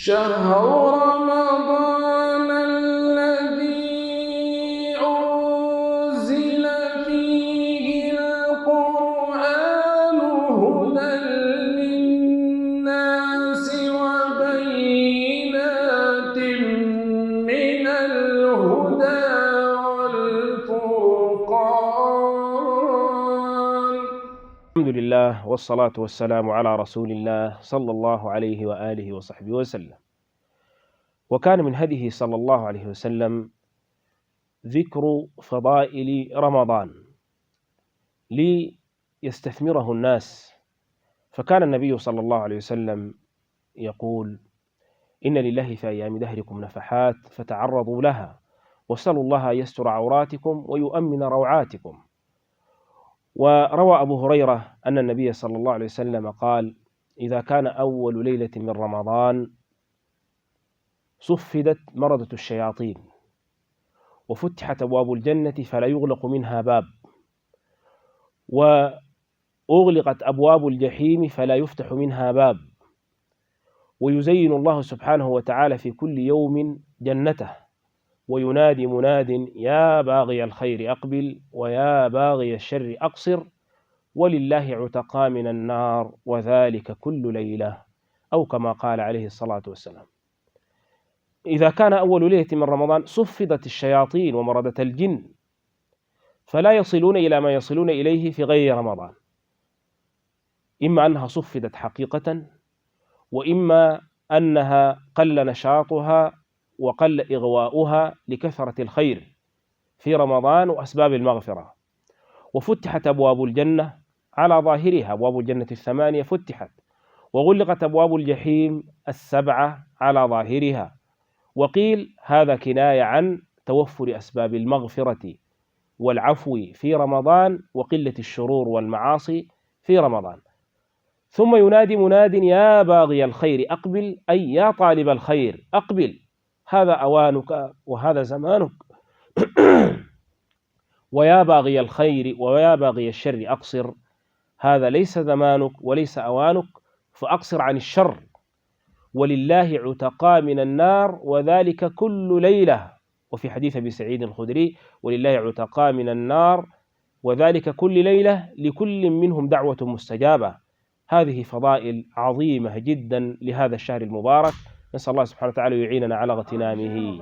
شهر رمضان الذي أنزل فيه القرآن هدى للناس وبينات من الهدى والفرقان. الحمد لله والصلاة والسلام على رسول الله صلى الله عليه وآله وصحبه وسلم. وكان من هديه صلى الله عليه وسلم ذكر فضائل رمضان ليستثمره الناس، فكان النبي صلى الله عليه وسلم يقول: إن لله في أيام دهركم نفحات فتعرضوا لها واسألوا الله أن يستر عوراتكم ويؤمن روعاتكم. وروى أبو هريرة أن النبي صلى الله عليه وسلم قال: إذا كان أول ليلة من رمضان صفدت مردة الشياطين وفتحت أبواب الجنة فلا يغلق منها باب، وأغلقت أبواب الجحيم فلا يفتح منها باب، ويزين الله سبحانه وتعالى في كل يوم جنته، وينادي مناد: يا باغي الخير أقبل ويا باغي الشر أقصر، ولله عتقا من النار وذلك كل ليلة، أو كما قال عليه الصلاة والسلام. إذا كان أول ليلة من رمضان صفدت الشياطين ومردة الجن فلا يصلون إلى ما يصلون إليه في غير رمضان، إما أنها صفدت حقيقة، وإما أنها قل نشاطها وقل إغواؤها لكثرة الخير في رمضان وأسباب المغفرة. وفتحت أبواب الجنة على ظاهرها، أبواب الجنة 8 فتحت، وغلقت أبواب الجحيم 7 على ظاهرها. وقيل هذا كناية عن توفر أسباب المغفرة والعفو في رمضان وقلة الشرور والمعاصي في رمضان. ثم ينادي مناد: يا باغي الخير أقبل، أي يا طالب الخير أقبل، هذا أوانك وهذا زمانك. ويا باغي الخير ويا باغي الشر أقصر، هذا ليس زمانك وليس أوانك، فأقصر عن الشر. ولله عتقا من النار وذلك كل ليلة. وفي حديث أبي سعيد الخدري: ولله عتقا من النار وذلك كل ليلة لكل منهم دعوة مستجابة. هذه فضائل عظيمة جدا لهذا الشهر المبارك، نسأل الله سبحانه وتعالى يعيننا على اغتنامه.